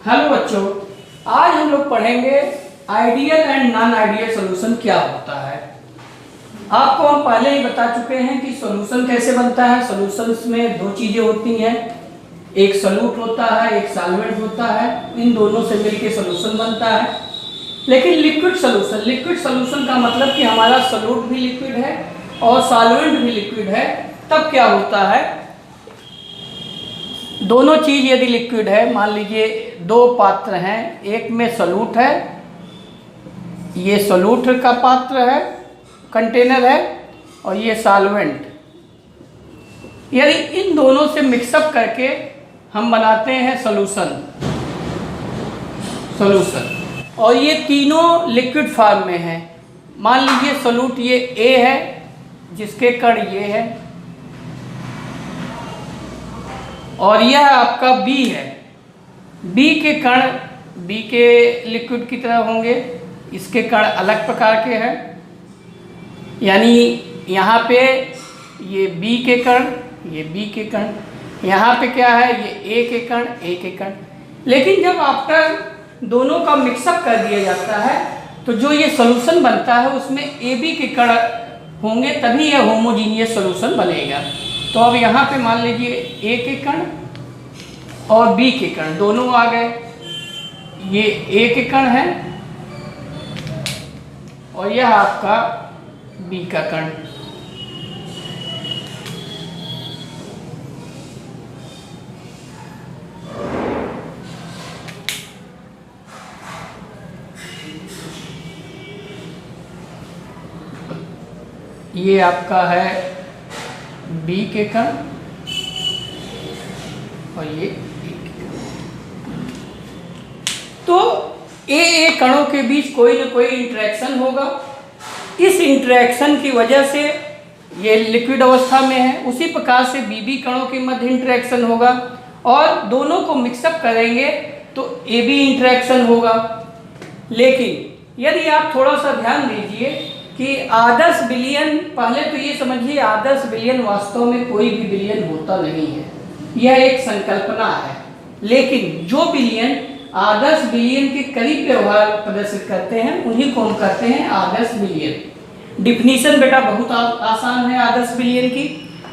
Hello बच्चों, आज हम लोग पढ़ेंगे ideal and non ideal solution क्या होता है। आपको हम पहले ही बता चुके हैं कि सॉल्यूशन कैसे बनता है। सॉल्यूशंस में दो चीजें होती हैं, एक सॉल्यूट होता है, एक सॉल्वेंट होता है। इन दोनों से मिलकर सॉल्यूशन बनता है। लेकिन लिक्विड सॉल्यूशन का मतलब कि हमारा सॉल्यूट भी लिक्विड है और सॉल्वेंट भी लिक्विड है। तब क्या होता है, दोनों चीज यदि लिक्विड है, मान लीजिए दो पात्र हैं, एक में सॉल्यूट है, ये सॉल्यूट का पात्र है, कंटेनर है, और ये सॉल्वेंट। यदि इन दोनों से मिक्सअप करके हम बनाते हैं सॉल्यूशन, और ये तीनों लिक्विड फॉर्म में हैं। मान लीजिए सॉल्यूट ये ए है, जिसके कण ये है, और यह आपका बी है। बी के कण बी के लिक्विड की तरह होंगे, इसके कण अलग प्रकार के हैं। यानी यहाँ पे ये बी के कण, ये बी के कण, यहाँ पे क्या है, ये ए के कण, ए के कण। लेकिन जब आफ्टर दोनों का मिक्सअप कर दिया जाता है तो जो ये सॉल्यूशन बनता है उसमें ए बी के कण होंगे, तभी यह होमोजीनियस सॉल्यूशन बनेगा। तो अब यहाँ पे मान लीजिए ए के कण और बी के कण दोनों आ गए। ये ए के कण है और यह आपका बी का कण। ये आपका है बी के कण और ये ए के कण। तो ए कणों के बीच कोई न कोई इंटरेक्शन होगा। इस इंटरेक्शन की वजह से ये लिक्विड अवस्था में है। उसी प्रकार से बी कणों के मध्य इंटरेक्शन होगा और दोनों को मिक्सअप करेंगे तो ए बी इंटरेक्शन होगा। लेकिन यदि आप थोड़ा सा ध्यान दीजिए कि आदर्श विलयन, पहले तो ये समझिए आदर्श विलयन वास्तव में कोई भी विलयन होता नहीं है, यह एक संकल्पना है। लेकिन जो विलयन आदर्श विलयन के करीब व्यवहार प्रदर्शित करते हैं उन्हीं को हम कहते हैं आदर्श विलयन। डिफिनीशन बेटा बहुत आसान है आदर्श विलयन की,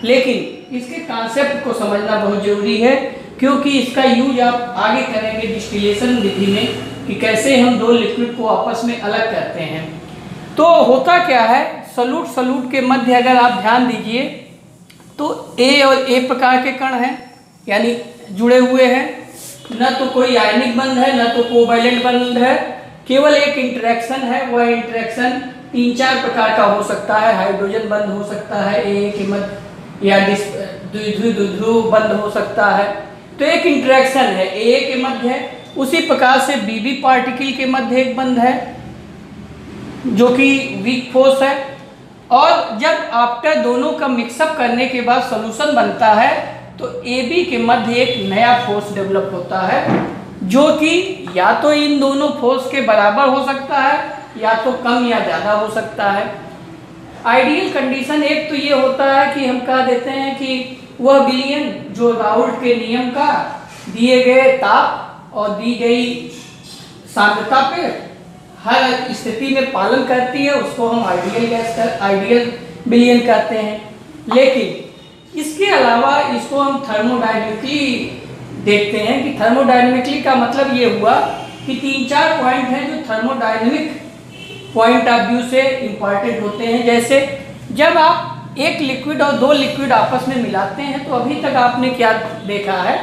लेकिन इसके कॉन्सेप्ट को समझना बहुत जरूरी है, क्योंकि इसका यूज आप आगे करेंगे डिस्टिलेशन विधि में कि कैसे हम दो लिक्विड को आपस में अलग करते हैं। तो होता क्या है, सॉल्यूट के मध्य अगर आप ध्यान दीजिए तो ए और ए प्रकार के कण हैं, यानी जुड़े हुए हैं। न तो कोई आयनिक बंध है, न तो कोवैलेंट बंध है, केवल एक इंटरेक्शन है। वह इंटरेक्शन 3-4 प्रकार का हो सकता है। हाइड्रोजन बंध हो सकता है ए के मध्य, या द्विध्रुव बंध हो सकता है। तो एक इंटरेक्शन है, ए के मध्य है। उसी प्रकार से बी पार्टिकल के मध्य एक बंध है जो कि वीक फोर्स है। और जब आफ्टर दोनों का मिक्सअप करने के बाद सॉल्यूशन बनता है तो ए बी के मध्य एक नया फोर्स डेवलप होता है, जो कि या तो इन दोनों फोर्स के बराबर हो सकता है या तो कम या ज़्यादा हो सकता है। आइडियल कंडीशन एक तो ये होता है कि हम कह देते हैं कि वह विलयन जो राउल्ट के नियम का दिए गए ताप और दी गई सांद्रता पे हर स्थिति में पालन करती है, उसको हम आइडियल विलयन कहते हैं। लेकिन इसके अलावा इसको हम थर्मोडायनेमिकली देखते हैं कि थर्मोडायनेमिकली का मतलब ये हुआ कि 3-4 पॉइंट हैं जो थर्मोडायनेमिक पॉइंट ऑफ व्यू से इम्पॉर्टेंट होते हैं। जैसे जब आप एक लिक्विड और दो लिक्विड आपस में मिलाते हैं तो अभी तक आपने क्या देखा है,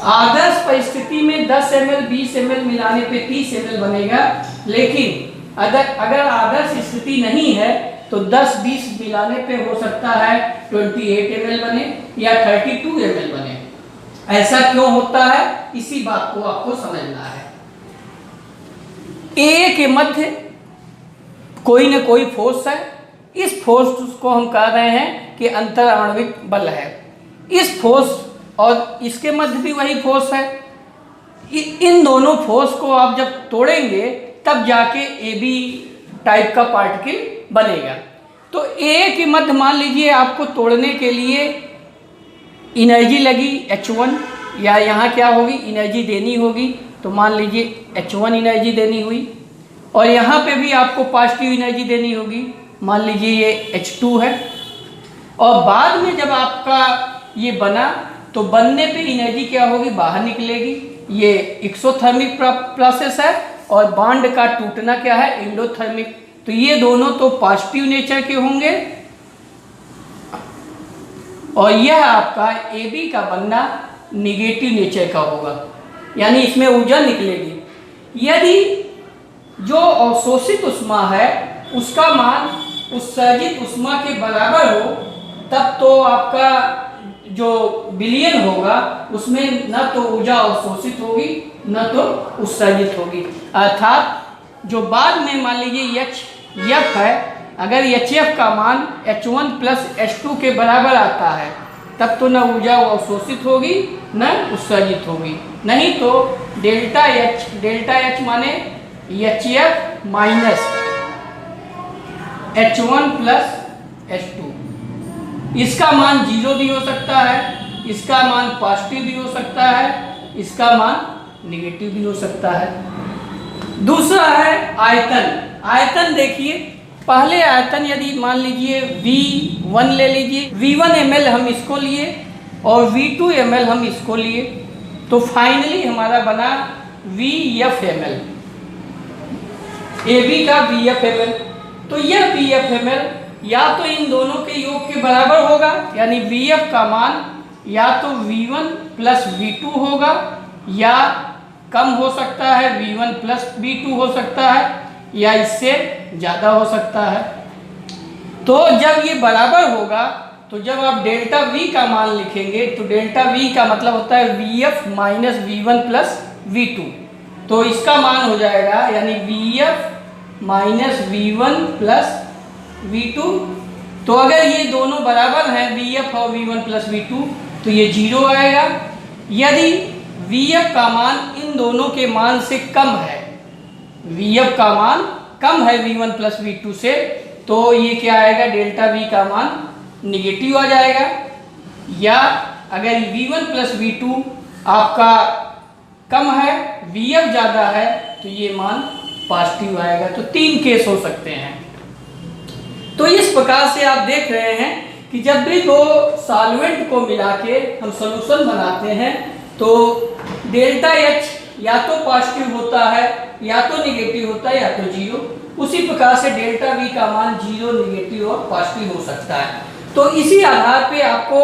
आदर्श परिस्थिति में 10 ml 20 ml मिलाने पे 30 ml बनेगा। लेकिन अगर आदर्श स्थिति नहीं है तो 10-20 मिलाने पे हो सकता है 28 ml बने या 32 ml बने। ऐसा क्यों होता है, इसी बात को आपको समझना है। ए के मध्य कोई न कोई फोर्स है। इस फोर्स को हम कह रहे हैं कि अंतर आणविक बल है। इस फोर्स और इसके मध्य भी वही फोर्स है। इन दोनों फोर्स को आप जब तोड़ेंगे तब जाके ए बी टाइप का पार्टिकल बनेगा। तो ए के मध्य मान लीजिए आपको तोड़ने के लिए एनर्जी लगी H1, या यहाँ क्या होगी, एनर्जी देनी होगी। तो मान लीजिए H1 एनर्जी देनी हुई, और यहाँ पे भी आपको पॉजिटिव एनर्जी देनी होगी, मान लीजिए ये H2 है। और बाद में जब आपका ये बना तो बनने पे एनर्जी क्या होगी, बाहर निकलेगी। ये एक्सोथर्मिक प्रोसेस है, और बॉन्ड का टूटना क्या है, एंडोथर्मिक। तो ये दोनों तो पॉजिटिव नेचर के होंगे, और यह आपका AB का बनना निगेटिव नेचर का होगा, यानी इसमें ऊर्जा निकलेगी। यदि जो अवशोषित ऊष्मा है उसका मान उत्सर्जित ऊष्मा के बराबर हो, तब तो आपका जो विलयन होगा उसमें न तो ऊर्जा अवशोषित होगी न तो उत्सर्जित होगी। अर्थात जो बाद में मान लीजिए HF है, अगर HF का मान H1 प्लस H2 के बराबर आता है, तब तो न ऊर्जा अवशोषित होगी न उत्सर्जित होगी। नहीं तो डेल्टा H माने HF minus H1 plus H2, इसका मान 0 भी हो सकता है, इसका मान पॉजिटिव भी हो सकता है, इसका मान निगेटिव भी हो सकता है। दूसरा है आयतन। आयतन देखिए, पहले आयतन यदि मान लीजिए V1 ले लीजिए, V1 ml हम इसको लिए और V2 ml हम इसको लिए, तो फाइनली हमारा बना VF ml, AB का VF ml। तो यह VF ml या तो इन दोनों के योग के बराबर होगा, यानी VF का मान या तो V1 प्लस V2 होगा, या कम हो सकता है V1 प्लस V2 हो सकता है, या इससे ज़्यादा हो सकता है। तो जब ये बराबर होगा, तो जब आप डेल्टा V का मान लिखेंगे तो डेल्टा V का मतलब होता है VF minus V1 plus V2। तो इसका मान हो जाएगा यानी VF minus V1 plus V2। तो अगर ये दोनों बराबर हैं VF और V1 प्लस V2, तो ये 0 आएगा। यदि VF का मान इन दोनों के मान से कम है, VF का मान कम है V1 प्लस V2 से, तो ये क्या आएगा, डेल्टा V का मान निगेटिव आ जाएगा। या अगर V1 प्लस V2 आपका कम है, VF ज़्यादा है, तो ये मान पॉजिटिव आएगा। तो 3 केस हो सकते हैं। तो इस प्रकार से आप देख रहे हैं कि जब भी दो सॉल्वेंट को मिला के हम सॉल्यूशन बनाते हैं, तो डेल्टा H या तो पॉजिटिव होता है, या तो निगेटिव होता है, या तो 0। उसी प्रकार से डेल्टा V का मान 0, निगेटिव और पॉजिटिव हो सकता है। तो इसी आधार पे आपको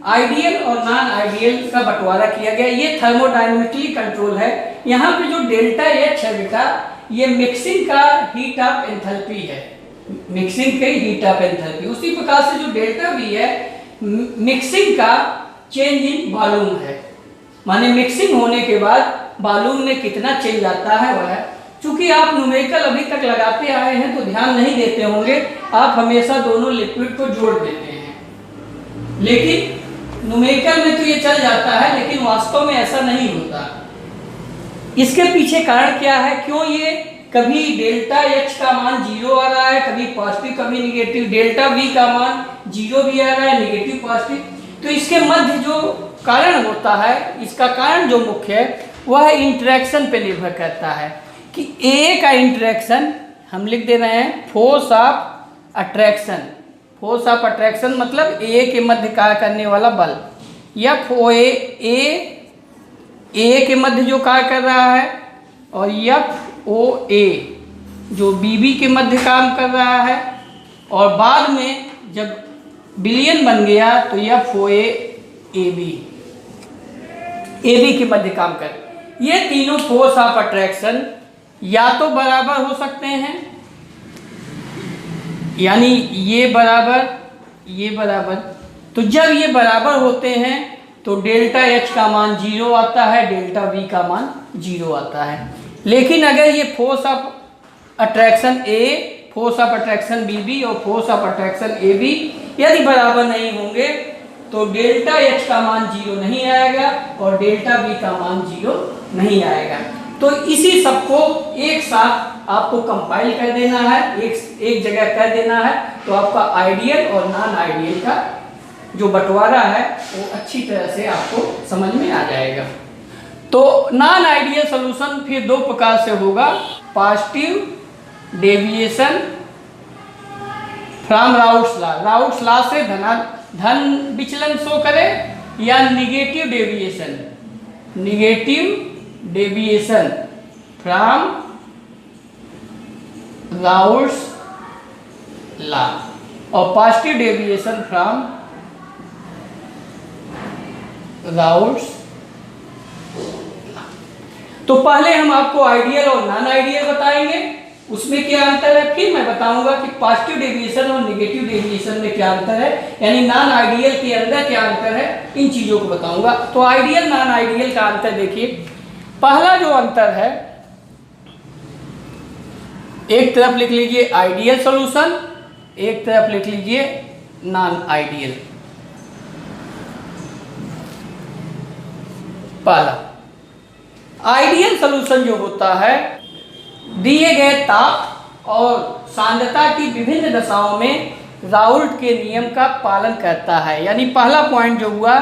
आइडियल और नॉन आइडियल का बंटवारा किया गया। ये थर्मोडायनेमिकली कंट्रोल है। यहाँ पे जो डेल्टा H है बेटा, ये मिक्सिंग का हीट ऑफ एंथैल्पी है, मिक्सिंग के हीट ऑफ एंथैल्पी। उसी प्रकार से जो डेल्टा V है, मिक्सिंग का चेंज इन वॉल्यूम है, माने मिक्सिंग होने के बाद वॉल्यूम में कितना चेंज आता है वह है। चूंकि आप न्यूमेरिकल अभी तक लगाते आए हैं तो ध्यान नहीं देते होंगे, आप हमेशा दोनों लिक्विड को जोड़ देते हैं, लेकिन न्यूमेरिकल में तो ये चल जाता है, लेकिन वास्तव में ऐसा नहीं होता। इसके पीछे कारण क्या है, क्यों ये कभी डेल्टा H का मान 0 आ रहा है, कभी पॉजिटिव कभी निगेटिव, डेल्टा V का मान 0 भी आ रहा है, निगेटिव पॉजिटिव। तो इसके मध्य जो कारण होता है, इसका कारण जो मुख्य है वह इंटरेक्शन पे निर्भर करता है कि A का इंटरेक्शन हम लिख दे रहे हैं force of attraction. Force of attraction मतलब A के मध्य कार्य करने वाला बल, या A के मध्य जो कार्य कर रहा है, और FOA जो BB के मध्य काम कर रहा है, और बाद में जब विलयन बन गया तो FOA AB के मध्य काम कर। ये तीनों फोर्स ऑफ अट्रैक्शन या तो बराबर हो सकते हैं, यानी ये बराबर। तो जब ये बराबर होते हैं तो डेल्टा H का मान 0 आता है, डेल्टा V का मान 0 आता है। लेकिन अगर ये force of attraction A, force of attraction BB और फोर्स ऑफ अट्रैक्शन AB यदि बराबर नहीं होंगे, तो डेल्टा H का मान 0 नहीं आएगा और डेल्टा V का मान 0 नहीं आएगा। तो इसी सबको एक साथ आपको कंपाइल कर देना है, एक जगह कर देना है, तो आपका आइडियल और नॉन आइडियल का जो बंटवारा है वो अच्छी तरह से आपको समझ में आ जाएगा। तो नॉन आइडियल सॉल्यूशन फिर दो प्रकार से होगा, positive deviation from routes law, routes law से धन विचलन शो करे, या negative deviation from routes law, और पॉजिटिव डेविएशन फ्रॉम राउट्स। तो पहले हम आपको आइडियल और नॉन आइडियल बताएंगे, उसमें क्या अंतर है, फिर मैं बताऊंगा कि पॉजिटिव डेविएशन और नेगेटिव डेविएशन में क्या अंतर है, यानी नॉन आइडियल के अंदर क्या अंतर है, इन चीजों को बताऊंगा। तो आइडियल नॉन आइडियल का अंतर देखिए, पहला जो अंतर है, एक तरफ लिख लीजिए आइडियल सॉल्यूशन, एक तरफ लिख लीजिए नॉन आइडियल। पहला आइडियल सॉल्यूशन जो होता है, दिए गए ताप और सांद्रता की विभिन्न दशाओं में राउल्ट के नियम का पालन करता है। यानी पहला पॉइंट जो हुआ,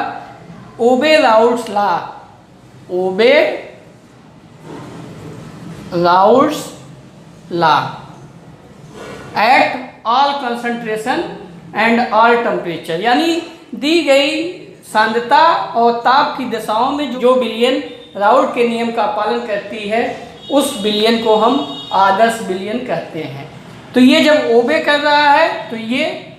obey Raoult's law, obey Raoult's law at all concentration and all temperature, यानी दी गई सांद्रता और ताप की दशाओं में जो विलयन राउल्ट के नियम का पालन करती है, उस विलयन को हम आदर्श विलयन कहते हैं। तो ये जब ओबे कर रहा है तो ये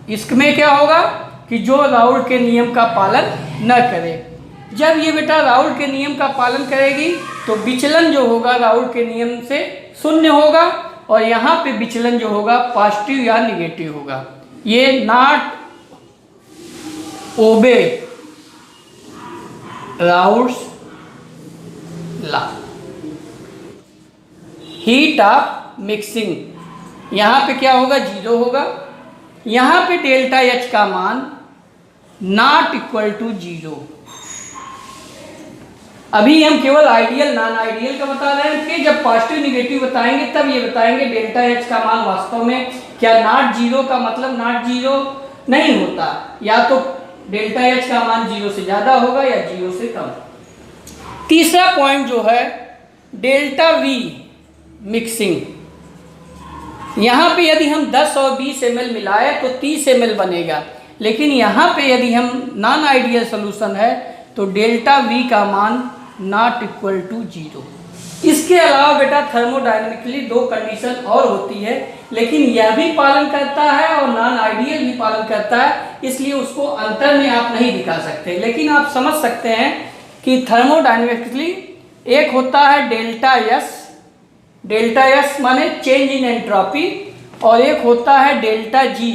इसमें क्या होगा कि जो राउल्ट के नियम का पालन न करे। जब ये बेटा राउल्ट के नियम का पालन करेगी तो विचलन जो होगा राउल्ट के नियम से शून्य होगा, और यहाँ पे विचलन जो होगा पॉजिटिव या निगेटिव होगा। ये not obey Raoult's law. Heat of mixing, यहाँ पे क्या होगा, 0 होगा। यहाँ पे डेल्टा एच का मान नॉट इक्वल टू 0। अभी हम केवल आइडियल नॉन आइडियल का बता रहे हैं, फिर जब पॉजिटिव निगेटिव बताएंगे तब ये बताएंगे डेल्टा एच का मान वास्तव में क्या नॉट 0 का मतलब नॉट 0 नहीं होता, या तो डेल्टा एच का मान 0 से ज़्यादा होगा या 0 से कम। तीसरा पॉइंट जो है डेल्टा वी मिक्सिंग, यहाँ पे यदि हम 10 और 20 ml मिलाए तो 30 ml बनेगा, लेकिन यहाँ पे यदि हम नॉन आइडियल सोल्यूशन है तो डेल्टा वी का मान नॉट इक्वल टू 0। इसके अलावा बेटा थर्मोडायनेमिकली दो कंडीशन और होती है, लेकिन यह भी पालन करता है और नॉन आइडियल भी पालन करता है, इसलिए उसको अंतर में आप नहीं दिखा सकते। लेकिन आप समझ सकते हैं कि थर्मोडायनेमिकली एक होता है डेल्टा एस, डेल्टा एस माने चेंज इन एंट्रोपी, और एक होता है डेल्टा जी।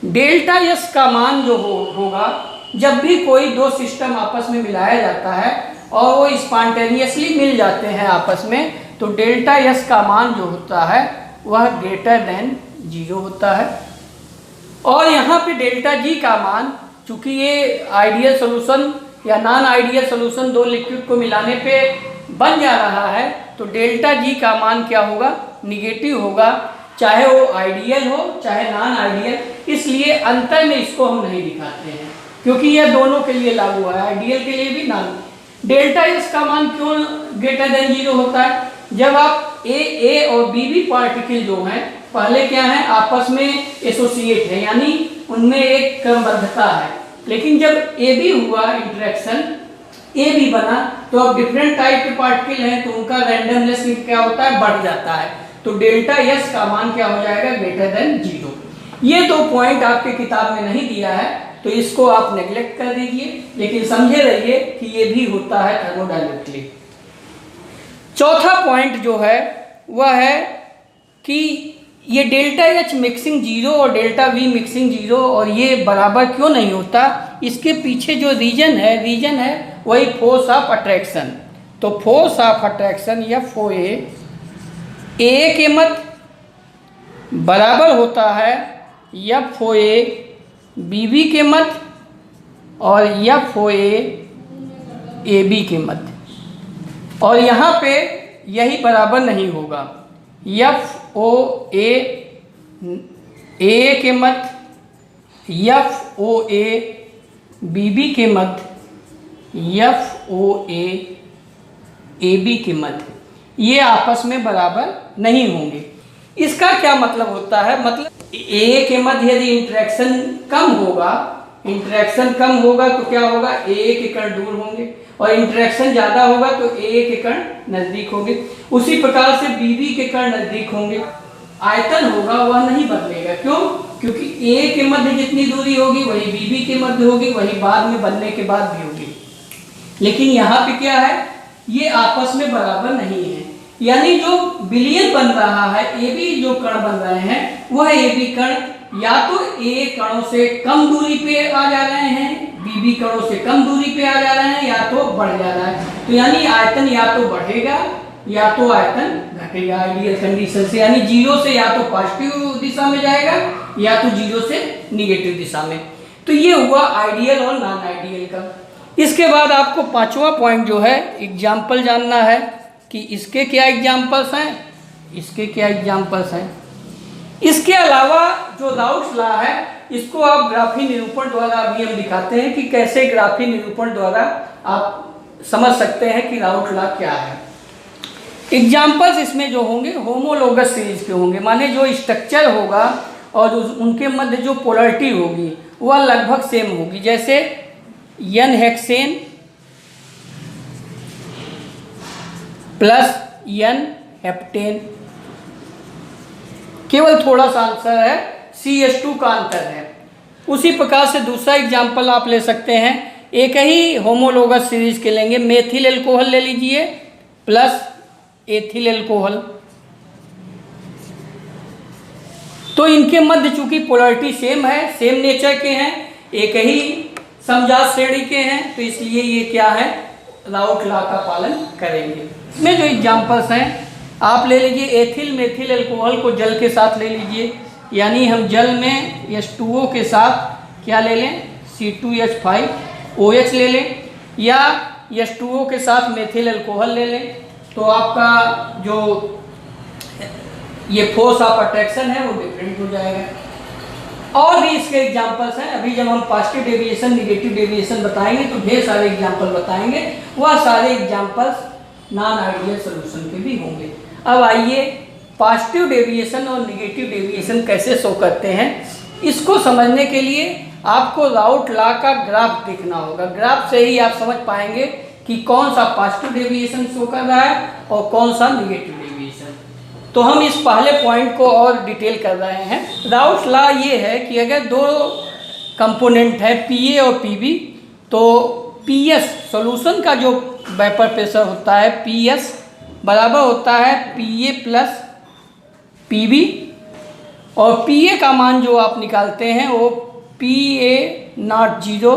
डेल्टा एस का मान जो होगा जब भी कोई दो सिस्टम आपस में मिलाया जाता है और वो स्पॉन्टेनियसली मिल जाते हैं आपस में, तो डेल्टा एस का मान जो होता है वह ग्रेटर देन 0 होता है। और यहाँ पे डेल्टा जी का मान, चूंकि ये आइडियल सोल्यूशन या नॉन आइडियल सोल्यूशन दो लिक्विड को मिलाने पे बन जा रहा है, तो डेल्टा जी का मान क्या होगा, निगेटिव होगा, चाहे वो आइडियल हो चाहे नॉन आइडियल। इसलिए अंतर में इसको हम नहीं दिखाते हैं, क्योंकि यह दोनों के लिए लागू है, आइडियल के लिए भी नॉन। डेल्टा एस का मान क्यों ग्रेटर देन 0 होता है, जब आप ए और बी पार्टिकल जो हैं पहले क्या है आपस में एसोसिएट है, यानी उनमें एक क्रमबद्धता है, लेकिन जब ए बी हुआ इंटरेक्शन, ए बी बना, तो अब डिफरेंट टाइप के पार्टिकल हैं तो उनका रैंडमनेस क्या होता है, बढ़ जाता है, तो डेल्टा एस का मान क्या हो जाएगा, ग्रेटर देन 0। ये दो पॉइंट आपके किताब में नहीं दिया है तो इसको आप नेग्लेक्ट कर दीजिए, लेकिन समझे रहिए कि ये भी होता है थर्मोडायनेमिकली। चौथा पॉइंट जो है वह है कि ये डेल्टा एच मिक्सिंग 0 और डेल्टा वी मिक्सिंग 0 और ये बराबर क्यों नहीं होता, इसके पीछे जो रीजन है वही फोर्स ऑफ अट्रैक्शन। तो force of attraction F O A के मत बराबर होता है एफ ओ ए बी के मत और एफ ओ ए बी के मत, और यहाँ पे यही बराबर नहीं होगा, एफ ओ ए के मत FOA BB के मध्य, FOA AB के मध्य ये आपस में बराबर नहीं होंगे। इसका क्या मतलब होता है? मतलब ए के मध्य यदि इंटरेक्शन कम होगा तो क्या होगा, ए के कण दूर होंगे, और इंटरेक्शन ज्यादा होगा तो ए के कण नजदीक होंगे। उसी प्रकार से बीबी के कण नजदीक होंगे। आयतन होगा वह नहीं बदलेगा। क्यों? क्योंकि ए के मध्य जितनी दूरी होगी वही बीबी के मध्य होगी, वही बाद में बनने के बाद भी होगी। लेकिन यहाँ पे क्या है, ये आपस में बराबर नहीं है। यानी जो विलयन बन रहा है, ए बी जो कण बन रहे हैं, वह ए बी कण या तो ए कणों से कम दूरी पे आ जा रहे हैं, बीबी कणों से कम दूरी पे आ जा रहे हैं, या तो बढ़ जा रहा है। तो यानी आयतन या तो बढ़ेगा या तो आयतन घटेगा आइडियल कंडीशन से। यानी 0 से या तो पॉजिटिव दिशा में जाएगा या तो 0 से निगेटिव दिशा में। तो ये हुआ आइडियल और नॉन आइडियल का। इसके बाद आपको पांचवा पॉइंट जो है एग्जाम्पल जानना है कि इसके क्या एग्जाम्पल्स हैं, इसके क्या एग्जाम्पल्स हैं। इसके अलावा जो राउट्स लॉ है, इसको आप ग्राफी निरूपण द्वारा अभी हम दिखाते हैं कि कैसे ग्राफी निरूपण द्वारा आप समझ सकते हैं कि राउट लॉ क्या है। एग्जाम्पल्स इसमें जो होंगे होमोलोगस सीरीज के होंगे, माने जो स्ट्रक्चर होगा और उनके मध्य जो पोलरिटी होगी वह लगभग सेम होगी। जैसे n hexane plus n heptane, केवल थोड़ा सा आंसर है, CH2 का अंतर है। उसी प्रकार से दूसरा एग्जाम्पल आप ले सकते हैं, एक ही होमोलोगस सीरीज के लेंगे, मेथिल एल्कोहल ले लीजिए प्लस एथिल एल्कोहल। तो इनके मध्य चूंकि पोलरिटी सेम है, सेम नेचर के हैं, एक ही समजात श्रेणी के हैं, तो इसलिए ये क्या है, राउट लॉ का पालन करेंगे। इसमें जो एग्जाम्पल्स हैं आप ले लीजिए, एथिल मेथिल एल्कोहल को जल के साथ ले लीजिए, यानी हम जल में H2O के साथ क्या ले लें, C2H5OH ले लें, या H2O के साथ मेथिल एल्कोहल ले लें, तो आपका जो ये फोर्स ऑफ अट्रैक्शन है वो डिफरेंट हो जाएगा। और भी इसके एग्जांपल्स हैं, अभी जब हम पॉजिटिव डेविएशन निगेटिव डेविएशन बताएंगे तो ढेर सारे एग्जांपल बताएंगे, वह सारे एग्जांपल्स नॉन आइडियल सॉल्यूशन के भी होंगे। अब आइए पॉजिटिव डेविएशन और निगेटिव डेविएशन कैसे शो करते हैं, इसको समझने के लिए आपको राउट लॉ का ग्राफ देखना होगा। ग्राफ से ही आप समझ पाएंगे कि कौन सा पॉजिटिव डेविएशन शो कर रहा है और कौन सा निगेटिव डेविएशन। तो हम इस पहले पॉइंट को और डिटेल कर रहे हैं। राउट लॉ ये है कि अगर दो कंपोनेंट है PA और PB, तो PS सॉल्यूशन का जो वेपर प्रेशर होता है PS बराबर होता है PA प्लस PB, और PA का मान जो आप निकालते हैं वो PA0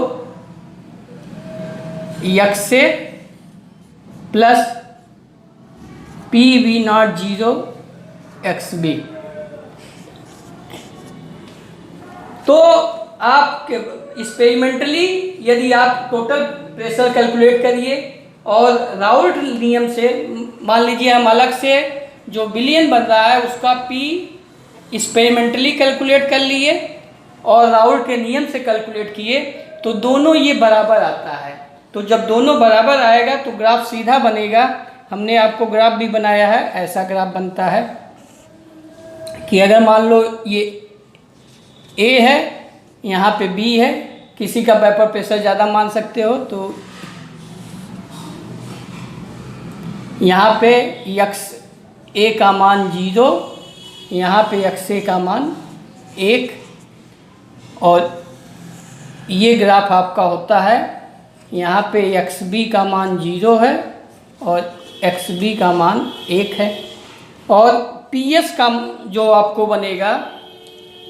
x से प्लस PB0 XB। तो आप एक्सपेरिमेंटली यदि आप टोटल प्रेशर कैलकुलेट करिए और राउल्ट नियम से मान लीजिए हम अलग से जो विलयन बन रहा है उसका P एक्सपेरिमेंटली कैलकुलेट कर लिए और राउल्ट के नियम से कैलकुलेट किए, तो दोनों ये बराबर आता है। तो जब दोनों बराबर आएगा तो ग्राफ सीधा बनेगा। हमने आपको ग्राफ भी बनाया है, ऐसा ग्राफ बनता है कि अगर मान लो ये A है, यहाँ पे B है, किसी का वेपर प्रेशर ज़्यादा मान सकते हो, तो यहाँ पे XA का मान 0, यहाँ पे XA का मान 1, और ये ग्राफ आपका होता है, यहाँ पे XB का मान 0 है और XB का मान 1 है, और PS का जो आपको बनेगा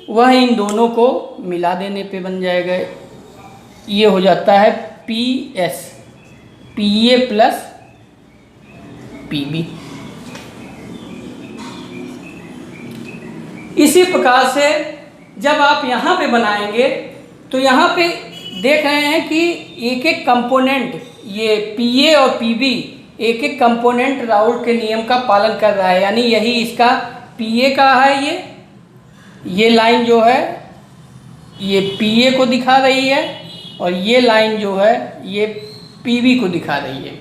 वह इन दोनों को मिला देने पे बन जाएगा। ये हो जाता है PS, PA प्लस PB। इसी प्रकार से जब आप यहाँ पे बनाएंगे तो यहाँ पे देख रहे हैं कि एक एक कंपोनेंट, ये PA और PB एक एक कंपोनेंट राउल्ट के नियम का पालन कर रहा है। यानी यही इसका PA का है, ये लाइन जो है ये PA को दिखा रही है और ये लाइन जो है ये PB को दिखा रही है।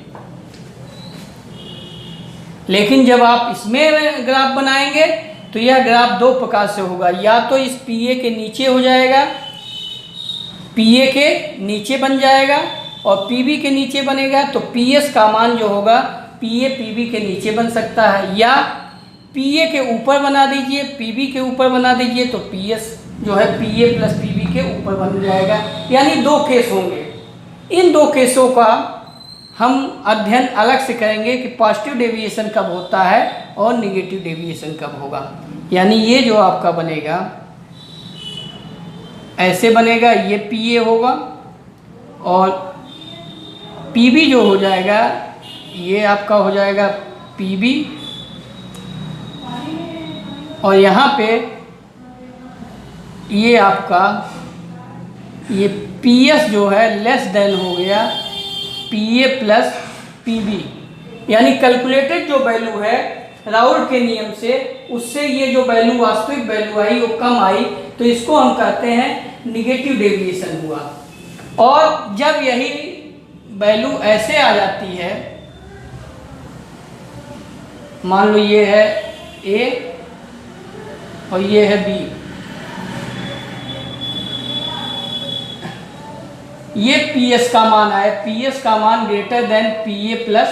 लेकिन जब आप इसमें ग्राफ बनाएंगे तो यह ग्राफ दो प्रकार से होगा, या तो इस PA के नीचे हो जाएगा, PA के नीचे बन जाएगा, और PB के नीचे बनेगा। तो PS का मान जो होगा PA PB के नीचे बन सकता है, या PA के ऊपर बना दीजिए, PB के ऊपर बना दीजिए, तो PS जो है PA प्लस PB के ऊपर बन जाएगा। यानी दो केस होंगे। इन दो केसों का हम अध्ययन अलग से करेंगे कि पॉजिटिव डेविएशन कब होता है और निगेटिव डेविएशन कब होगा। यानी ये जो आपका बनेगा ऐसे बनेगा, ये PA होगा और PB जो हो जाएगा ये आपका हो जाएगा PB, और यहाँ पे ये आपका ये PS जो है लेस देन हो गया PA प्लस PB। यानी कैलकुलेटेड जो वैल्यू है राउल्ट के नियम से, उससे ये जो वैल्यू वास्तविक वैल्यू आई वो कम आई, तो इसको हम कहते हैं निगेटिव डेविएशन हुआ। और जब यही वैल्यू ऐसे आ जाती है, मान लो ये है A और ये है B, ये PS का मान आए, PS का मान greater than PA plus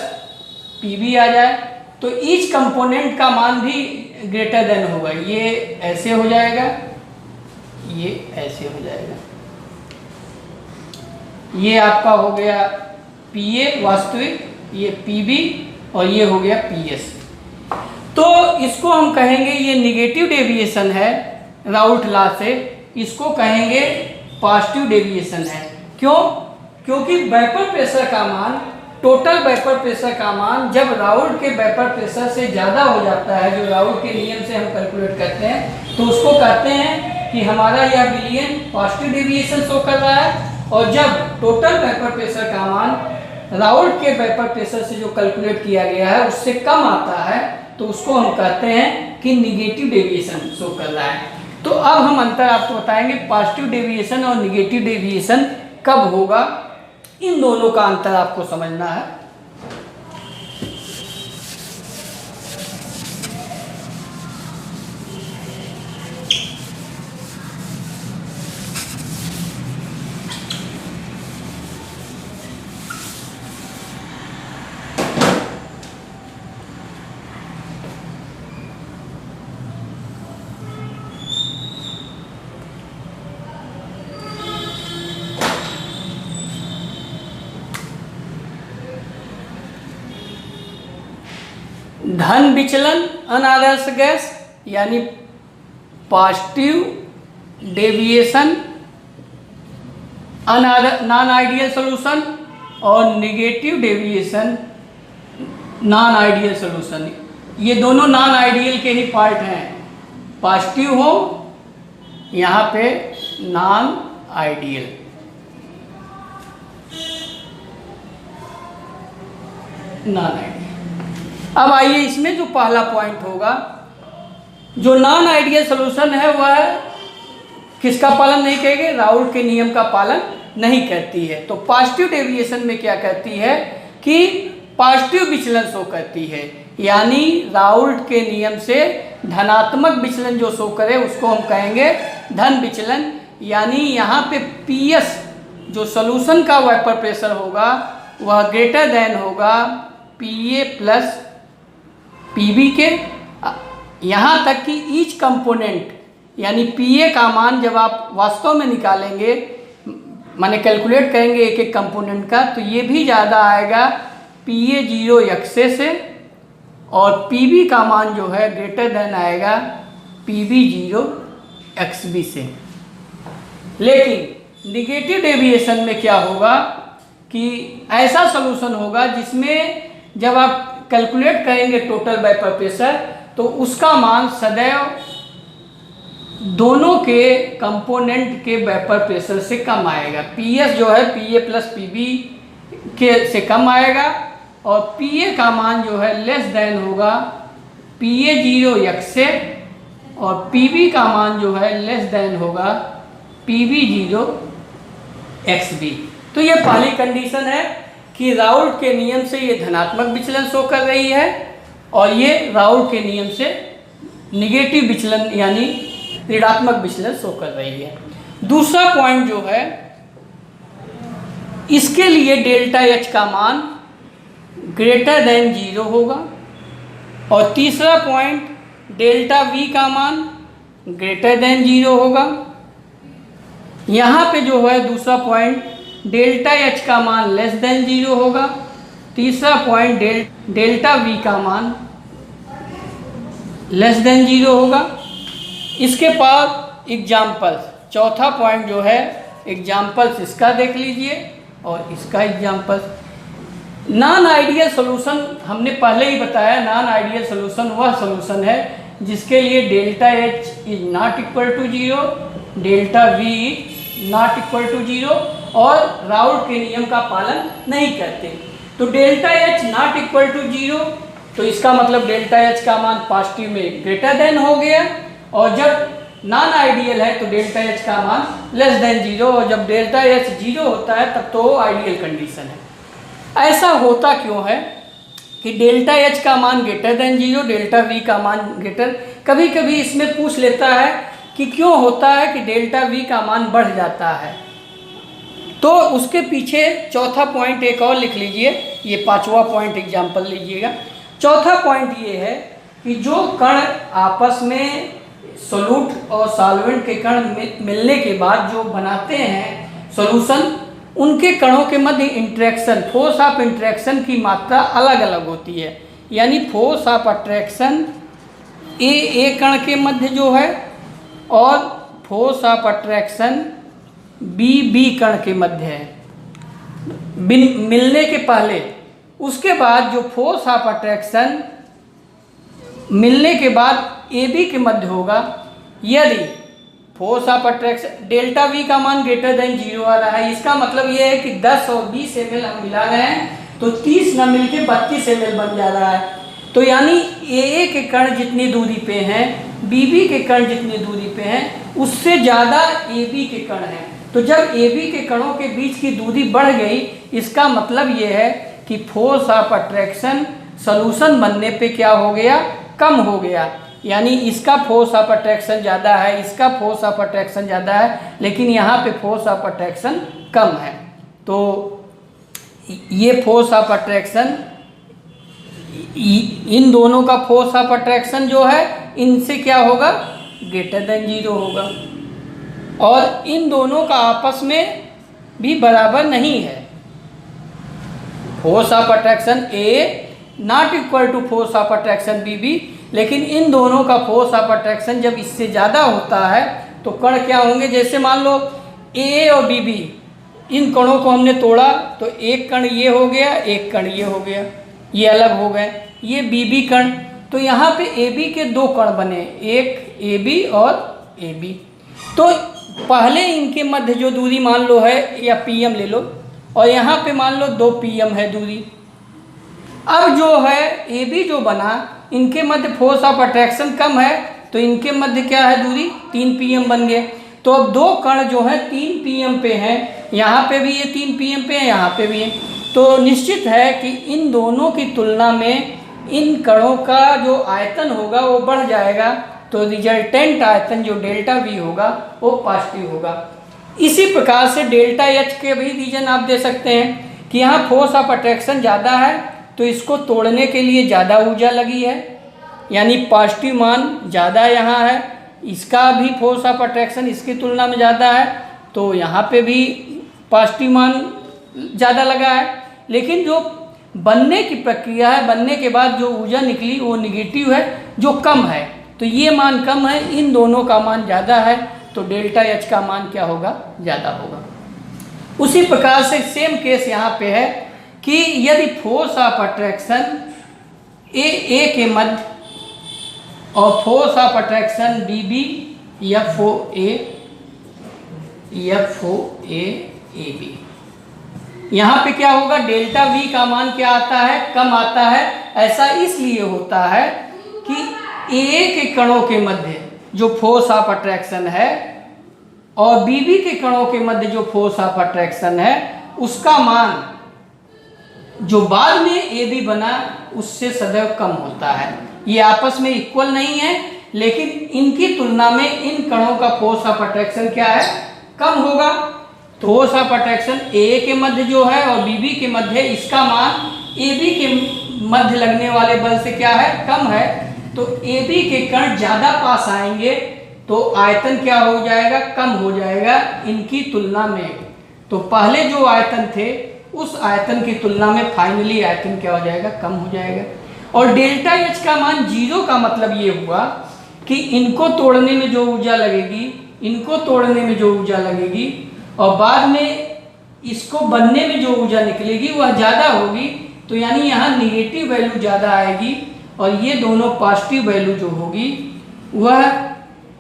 PB आ जाए, तो ईच कंपोनेंट का मान भी ग्रेटर देन होगा। ये ऐसे हो जाएगा, ये ऐसे हो जाएगा। ये आपका हो गया PA वास्तविक, ये PB और ये हो गया PS। तो इसको हम कहेंगे ये निगेटिव डेविएशन है राउल्ट लॉ से, इसको कहेंगे पॉजिटिव डेविएशन है। क्यों? क्योंकि वेपर प्रेशर का मान, टोटल वेपर प्रेशर का मान जब राउल्ट के वेपर प्रेशर से ज़्यादा हो जाता है, जो राउल्ट के नियम से हम कैलकुलेट करते हैं, तो उसको कहते हैं कि हमारा यह विलियन पॉजिटिव डेविएशन शो कर रहा है। और जब टोटल वेपर प्रेशर का मान राउल्ट के वेपर प्रेशर से जो कैलकुलेट किया गया है उससे कम आता है, तो उसको हम कहते हैं कि निगेटिव डेविएशन शो कर रहा है। तो अब हम अंतर आपको बताएंगे पॉजिटिव डेविएशन और निगेटिव डेविएशन कब होगा, इन दोनों का अंतर आपको समझना है। धन विचलन अनादर्श गैस यानी positive deviation non ideal solution, और negative deviation non ideal solution. ये दोनों नॉन आइडियल के ही पार्ट हैं। पॉजिटिव हो यहाँ पे नॉन आइडियल। Non ideal. अब आइए इसमें जो पहला पॉइंट होगा, जो नॉन आइडियल सॉल्यूशन है वह किसका पालन नहीं करेगी? राउल्ट के नियम का पालन नहीं करती है। तो पॉजिटिव डेविएशन में क्या कहती है कि पॉजिटिव विचलन शो करती है, यानी राउल्ट के नियम से धनात्मक विचलन जो शो करे उसको हम कहेंगे धन विचलन। यानी यहाँ पे PS जो सॉल्यूशन का वेपर प्रेशर होगा वह ग्रेटर देन होगा PA प्लस PB के, यहाँ तक कि ईच कंपोनेंट यानी PA का मान जब आप वास्तव में निकालेंगे, माने कैलकुलेट करेंगे एक एक कंपोनेंट का, तो ये भी ज़्यादा आएगा PA 0 XA से, और PB का मान जो है ग्रेटर देन आएगा PB 0 XB से। लेकिन निगेटिव डेविएशन में क्या होगा कि ऐसा सॉल्यूशन होगा जिसमें जब आप कैलकुलेट करेंगे टोटल वेपर प्रेशर, तो उसका मान सदैव दोनों के कंपोनेंट के वेपर प्रेशर से कम आएगा। PS जो है PA प्लस PB के से कम आएगा, और PA का मान जो है लेस देन होगा PA 0 XA, और PB का मान जो है लेस देन होगा PB0 XB। तो ये पहली कंडीशन है कि राउल्ट के नियम से ये धनात्मक विचलन शो कर रही है और ये राउल्ट के नियम से निगेटिव विचलन यानी ऋणात्मक विचलन शो कर रही है। दूसरा पॉइंट जो है, इसके लिए डेल्टा H का मान ग्रेटर देन 0 होगा और तीसरा पॉइंट डेल्टा V का मान ग्रेटर देन 0 होगा। यहाँ पे जो है दूसरा पॉइंट डेल्टा H का मान लेस देन 0 होगा। तीसरा पॉइंट डेल्टा V का मान लेस देन 0 होगा। इसके बाद एग्जाम्पल्स, चौथा पॉइंट जो है एग्जाम्पल्स इसका देख लीजिए और इसका एग्जाम्पल्स। नॉन आइडियल सॉल्यूशन हमने पहले ही बताया, नॉन आइडियल सॉल्यूशन वह सॉल्यूशन है जिसके लिए delta H is not equal to 0, delta V not equal to 0 और राउल्ट के नियम का पालन नहीं करते। तो delta H not equal to 0, तो इसका मतलब डेल्टा H का मान पॉजिटिव में ग्रेटर देन हो गया और जब नॉन आइडियल है तो डेल्टा H का मान लेस देन 0 और जब डेल्टा H 0 होता है तब तो आइडियल कंडीशन है। ऐसा होता क्यों है कि डेल्टा H का मान ग्रेटर देन 0, डेल्टा V का मान ग्रेटर, कभी कभी इसमें पूछ लेता है कि क्यों होता है कि डेल्टा V का मान बढ़ जाता है। तो उसके पीछे चौथा पॉइंट एक और लिख लीजिए, ये पांचवा पॉइंट एग्जाम्पल लीजिएगा। चौथा पॉइंट ये है कि जो कण आपस में सोल्यूट और सॉल्वेंट के कण मिलने के बाद जो बनाते हैं सॉल्यूशन, उनके कणों के मध्य इंटरेक्शन, फोर्स ऑफ इंटरेक्शन की मात्रा अलग अलग होती है। यानी फोर्स ऑफ अट्रैक्शन ए कण के मध्य जो है और फोर्स ऑफ अट्रैक्शन बी कण के मध्य है मिलने के पहले। उसके बाद जो फोर्स ऑफ अट्रैक्शन मिलने के बाद ए बी के मध्य होगा। यदि force of attraction delta V का मान ग्रेटर देन 0 आ रहा है, इसका मतलब ये है कि 10 और 20 ml हम मिला रहे हैं तो 30 न मिल के 32 ml बन जा रहा है। तो यानी AA के कण जितनी दूरी पे हैं, BB के कण जितनी दूरी पे हैं, उससे ज़्यादा AB के कण हैं। तो जब AB के कणों के बीच की दूरी बढ़ गई, इसका मतलब ये है कि फोर्स ऑफ अट्रैक्शन सॉल्यूशन बनने पे क्या हो गया, कम हो गया। यानी इसका फोर्स ऑफ अट्रैक्शन ज़्यादा है, इसका फोर्स ऑफ अट्रैक्शन ज़्यादा है, लेकिन यहाँ पे फोर्स ऑफ अट्रैक्शन कम है। तो ये फोर्स ऑफ अट्रैक्शन, इन दोनों का फोर्स ऑफ अट्रैक्शन जो है इनसे क्या होगा, ग्रेटर देन 0 होगा और इन दोनों का आपस में भी बराबर नहीं है। Force of attraction A not equal to force of attraction BB, लेकिन इन दोनों का फोर्स ऑफ अट्रैक्शन जब इससे ज़्यादा होता है तो कण क्या होंगे, जैसे मान लो AA और BB, इन कणों को हमने तोड़ा तो एक कण ये हो गया, एक कण ये हो गया, ये अलग हो गए, ये BB कण। तो यहाँ पे AB के दो कण बने, एक AB और AB। तो पहले इनके मध्य जो दूरी मान लो है या PM ले लो और यहाँ पे मान लो 2 PM है दूरी। अब जो है AB जो बना, इनके मध्य फोर्स ऑफ अट्रैक्शन कम है तो इनके मध्य क्या है दूरी, 3 PM बन गए। तो अब दो कण जो है 3 PM पे हैं, यहाँ पे भी ये 3 PM पे है, यहाँ पे भी है। तो निश्चित है कि इन दोनों की तुलना में इन कणों का जो आयतन होगा वो बढ़ जाएगा, तो रिजल्टेंट आयतन जो डेल्टा V होगा वो पॉजिटिव होगा। इसी प्रकार से डेल्टा H के भी रीजन आप दे सकते हैं कि यहाँ फोर्स ऑफ अट्रैक्शन ज़्यादा है तो इसको तोड़ने के लिए ज़्यादा ऊर्जा लगी है, यानी पॉजिटिव मान ज़्यादा यहाँ है, इसका भी फोर्स ऑफ अट्रैक्शन इसकी तुलना में ज़्यादा है तो यहाँ पे भी पॉजिटिव मान ज़्यादा लगा है। लेकिन जो बनने की प्रक्रिया है, बनने के बाद जो ऊर्जा निकली वो निगेटिव है, जो कम है। तो ये मान कम है, इन दोनों का मान ज़्यादा है, तो डेल्टा H का मान क्या होगा, ज़्यादा होगा। उसी प्रकार से सेम केस यहाँ पे है कि यदि फोर्स ऑफ अट्रैक्शन A के मध्य और force of attraction BB FOA AB, यहाँ पे क्या होगा, डेल्टा V का मान क्या आता है, कम आता है। ऐसा इसलिए होता है कि AA के कणों के मध्य जो फोर्स ऑफ अट्रैक्शन है और बीबी के कणों के मध्य जो फोर्स ऑफ अट्रैक्शन है उसका मान जो बाद में ए बी बना उससे सदैव कम होता है। ये आपस में इक्वल नहीं है, लेकिन इनकी तुलना में इन कणों का फोर्स ऑफ अट्रैक्शन क्या है, कम होगा। फोर्स ऑफ अट्रैक्शन ए के मध्य जो है और बीबी के मध्य, इसका मान ए बी के मध्य लगने वाले बल से क्या है, कम है। तो ए बी के कण ज्यादा पास आएंगे तो आयतन क्या हो जाएगा, कम हो जाएगा इनकी तुलना में। तो पहले जो आयतन थे उस आयतन की तुलना में फाइनली आयतन क्या हो जाएगा, कम हो जाएगा। और डेल्टा एच का मान 0 का मतलब ये हुआ कि इनको तोड़ने में जो ऊर्जा लगेगी, इनको तोड़ने में जो ऊर्जा लगेगी और बाद में इसको बनने में जो ऊर्जा निकलेगी वह ज़्यादा होगी। तो यानी यहाँ निगेटिव वैल्यू ज़्यादा आएगी और ये दोनों पॉजिटिव वैल्यू जो होगी वह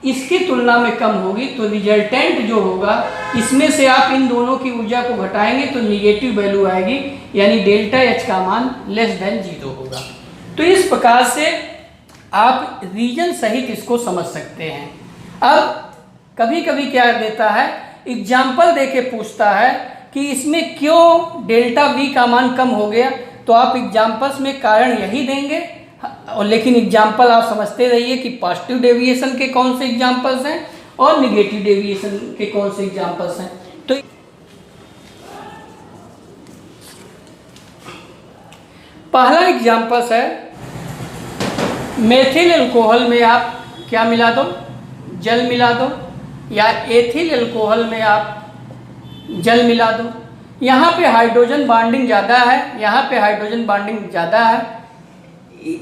इसकी तुलना में कम होगी। तो रिजल्टेंट जो होगा इसमें से आप इन दोनों की ऊर्जा को घटाएंगे तो निगेटिव वैल्यू आएगी, यानी डेल्टा एच का मान लेस देन 0 होगा। तो इस प्रकार से आप रीजन सहित इसको समझ सकते हैं। अब कभी कभी क्या देता है, एग्जाम्पल देके पूछता है कि इसमें क्यों डेल्टा वी का मान कम हो गया, तो आप एग्जाम्पल्स में कारण यही देंगे। और लेकिन एग्जाम्पल आप समझते रहिए कि पॉजिटिव डेविएशन के कौन से एग्जाम्पल्स हैं और निगेटिव डेविएशन के कौन से एग्जाम्पल्स हैं। तो पहला एग्जाम्पल्स है, मेथिल अल्कोहल में आप क्या मिला दो, जल मिला दो, या एथिल अल्कोहल में आप जल मिला दो। यहाँ पे हाइड्रोजन बॉन्डिंग ज़्यादा है, यहाँ पे हाइड्रोजन बॉन्डिंग ज़्यादा है,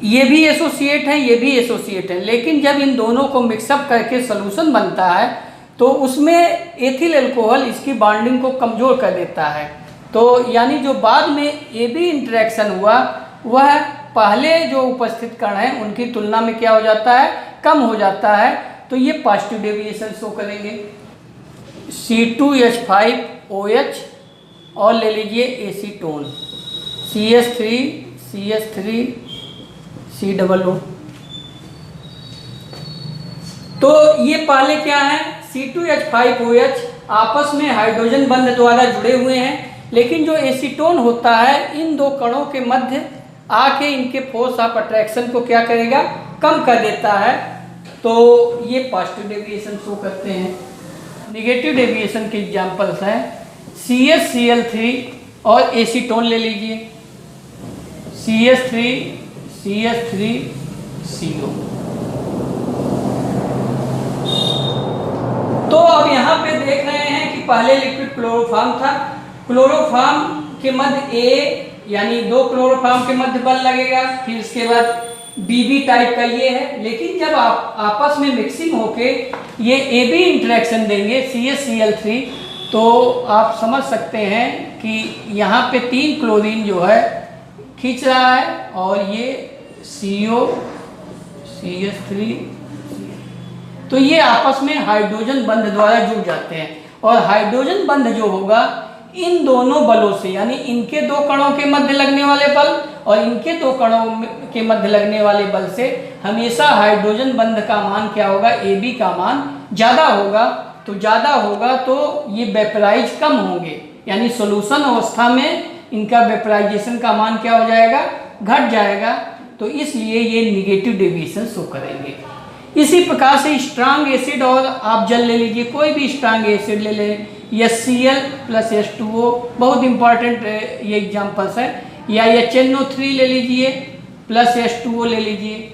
ये भी एसोसिएट हैं, ये भी एसोसिएट हैं, लेकिन जब इन दोनों को मिक्सअप करके सोल्यूशन बनता है तो उसमें एथिल अल्कोहल इसकी बॉन्डिंग को कमज़ोर कर देता है। तो यानी जो बाद में ए बी इंटरेक्शन हुआ वह पहले जो उपस्थित कण हैं उनकी तुलना में क्या हो जाता है, कम हो जाता है। तो ये पॉजिटिव डेविएशन शो करेंगे। C2H5OH और ले लीजिए एसीटोन, CH3CH3COO। तो ये पहले क्या है, C2H5OH आपस में हाइड्रोजन बंध द्वारा जुड़े हुए हैं, लेकिन जो एसीटोन होता है इन दो कणों के मध्य आके इनके फोर्स ऑफ अट्रैक्शन को क्या करेगा, कम कर देता है। तो ये पॉजिटिव डेविएशन शो करते हैं। निगेटिव डेविएशन के एग्जांपल्स हैं CHCl3 और एसीटोन ले लीजिए, CH3CH3CO। तो अब यहाँ पे देख रहे हैं कि पहले लिक्विड क्लोरोफॉर्म था, क्लोरोफॉर्म के मध्य ए यानी दो क्लोरोफॉर्म के मध्य बल लगेगा, फिर इसके बाद बीबी टाइप का ये है। लेकिन जब आप आपस में मिक्सिंग होके ये ए बी इंटरेक्शन देंगे CHCl3, तो आप समझ सकते हैं कि यहाँ पे 3 क्लोरीन जो है खींच रहा है और ये CO CH3, तो ये आपस में हाइड्रोजन बंध द्वारा जुड़ जाते हैं। और हाइड्रोजन बंध जो होगा इन दोनों बलों से, यानी इनके दो कणों के मध्य लगने वाले बल और इनके दो कणों के मध्य लगने वाले बल से हमेशा हाइड्रोजन बंध का मान क्या होगा, AB का मान ज़्यादा होगा। तो ज़्यादा होगा तो ये वेपराइज कम होंगे, यानी सॉल्यूशन अवस्था में इनका वेपराइजेशन का मान क्या हो जाएगा, घट जाएगा। तो इसलिए ये निगेटिव डेविएशन शो करेंगे। इसी प्रकार से स्ट्रांग एसिड और आप जल ले लीजिए, कोई भी स्ट्रांग एसिड ले लें, HCl + H2O, बहुत इंपॉर्टेंट ये एग्जांपल्स है। या HNO3 ले लीजिए प्लस H2O ले लीजिए,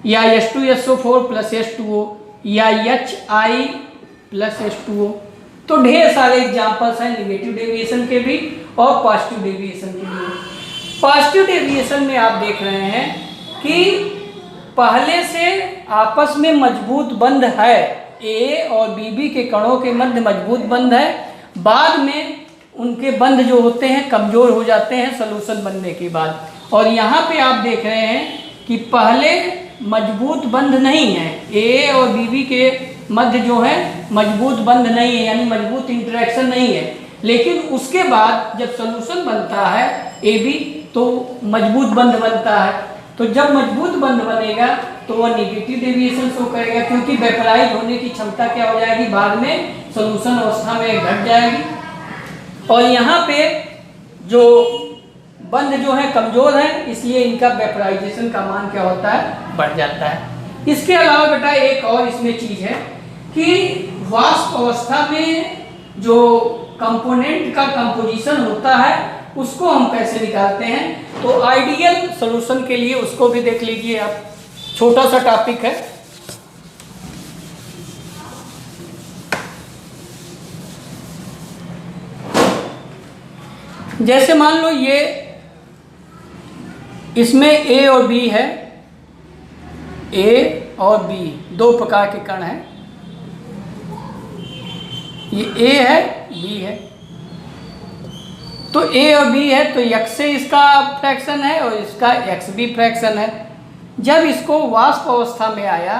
या H2SO4 + H2O, या HI + H2O। तो ढेर सारे एग्जांपल्स हैं निगेटिव डेविएशन के भी और पॉजिटिव डेविएशन के भी। पॉजिटिव डेविएशन में आप देख रहे हैं कि पहले से आपस में मजबूत बंध है, ए और बीबी के कणों के मध्य मजबूत बंध है, बाद में उनके बंध जो होते हैं कमज़ोर हो जाते हैं सॉल्यूशन बनने के बाद। और यहाँ पे आप देख रहे हैं कि पहले मजबूत बंध नहीं है, ए और बीबी के मध्य जो है मजबूत बंध नहीं है, यानी मजबूत इंटरेक्शन नहीं है। लेकिन उसके बाद जब सॉल्यूशन बनता है AB तो मजबूत बंध बनता है। तो जब मजबूत बंध बनेगा तो वह निगेटिव डेविएशन शो करेगा, क्योंकि वेपराइज होने की क्षमता क्या हो जाएगी, बाद में सॉल्यूशन अवस्था में घट जाएगी। और यहाँ पे जो बंध जो है कमजोर है, इसलिए इनका वेपराइजेशन का मान क्या होता है, बढ़ जाता है। इसके अलावा बेटा एक और इसमें चीज है कि वाष्प अवस्था में जो कंपोनेंट का कंपोजिशन होता है उसको हम कैसे निकालते हैं। तो आइडियल सॉल्यूशन के लिए उसको भी देख लीजिए आप, छोटा सा टॉपिक है। जैसे मान लो ये इसमें A और B है, A और B दो प्रकार के कण हैं। ये A है, B है। तो A और B है तो x से इसका फ्रैक्शन है और इसका x भी फ्रैक्शन है। जब इसको वाष्प अवस्था में आया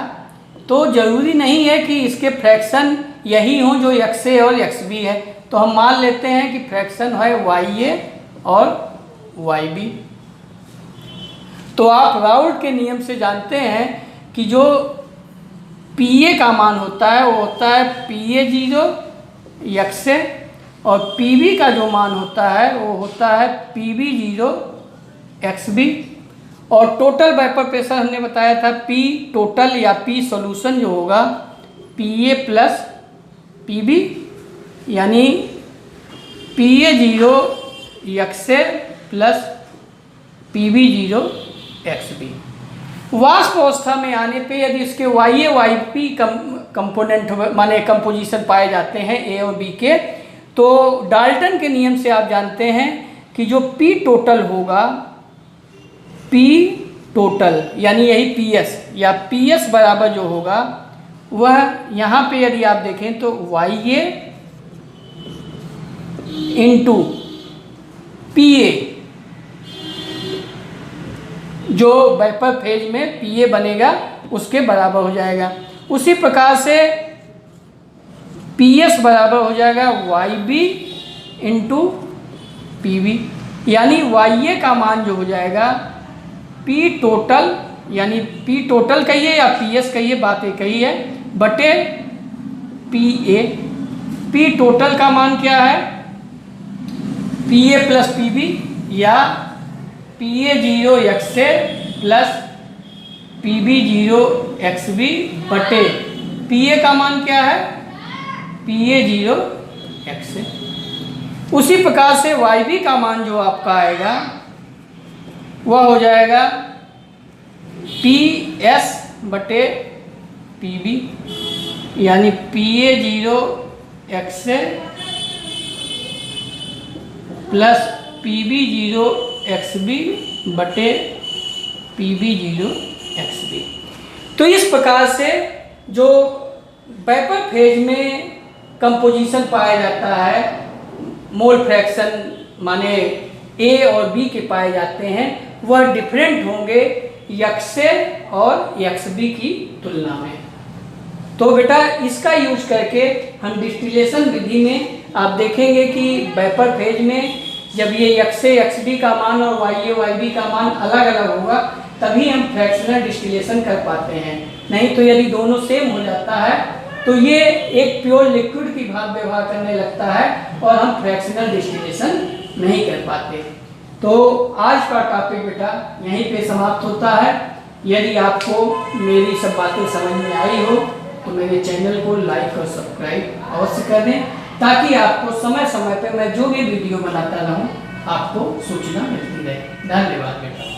तो जरूरी नहीं है कि इसके फ्रैक्शन यही हों जो x A और x B है। तो हम मान लेते हैं कि फ्रैक्शन है YA और YB। तो आप राउल्ट के नियम से जानते हैं कि जो PA का मान होता है वो होता है PA0 XA, और PB का जो मान होता है वो होता है PB0 XB। और टोटल वेपर प्रेशर हमने बताया था P टोटल या P सॉल्यूशन जो होगा PA प्लस PB, यानी PA0 XA plus PB0 XB। वाष्प अवस्था में आने पे यदि इसके YA YB कंपोनेंट माने कंपोजिशन पाए जाते हैं A और B के, तो डाल्टन के नियम से आप जानते हैं कि जो P टोटल होगा, P टोटल यानी यही PS या PS बराबर जो होगा वह यहाँ पे यदि आप देखें तो YA इंटू PA, जो वेपर फेज में PA बनेगा उसके बराबर हो जाएगा। उसी प्रकार से PS बराबर हो जाएगा YB इंटू PB, यानी YA का मान जो हो जाएगा P टोटल, यानी P टोटल कहिए या PS कहिए, बात एक ही है, बटे PA। P टोटल का मान क्या है, PA प्लस PB या PA0 XA plus PB0 XB बटे PA का मान क्या है, PA0 XA। उसी प्रकार से YB का मान जो आपका आएगा वह हो जाएगा PS बटे PB, यानी PA0 XA plus PB0 XB बटे PB0 XB। तो इस प्रकार से जो वेपर फेज में कंपोजिशन पाया जाता है, मोल फ्रैक्शन माने A और B के पाए जाते हैं, वह डिफरेंट होंगे XA और XB की तुलना में। तो बेटा इसका यूज करके हम डिस्टिलेशन विधि में आप देखेंगे कि वेपर फेज में जब ये XA XB का मान और YA YB का मान अलग अलग होगा तभी हम फ्रैक्शनल डिस्टिलेशन कर पाते हैं। नहीं तो यदि दोनों सेम हो जाता है तो ये एक प्योर लिक्विड की भाप व्यवहार करने लगता है और हम फ्रैक्शनल डिस्टिलेशन नहीं कर पाते। तो आज का टॉपिक बेटा यहीं पे समाप्त होता है। यदि आपको मेरी सब बातें समझ में आई हो तो मेरे चैनल को लाइक और सब्सक्राइब अवश्य कर दें, ताकि आपको समय समय पर मैं जो भी वीडियो बनाता रहूं आपको सूचना मिलती रहे। धन्यवाद बेटा।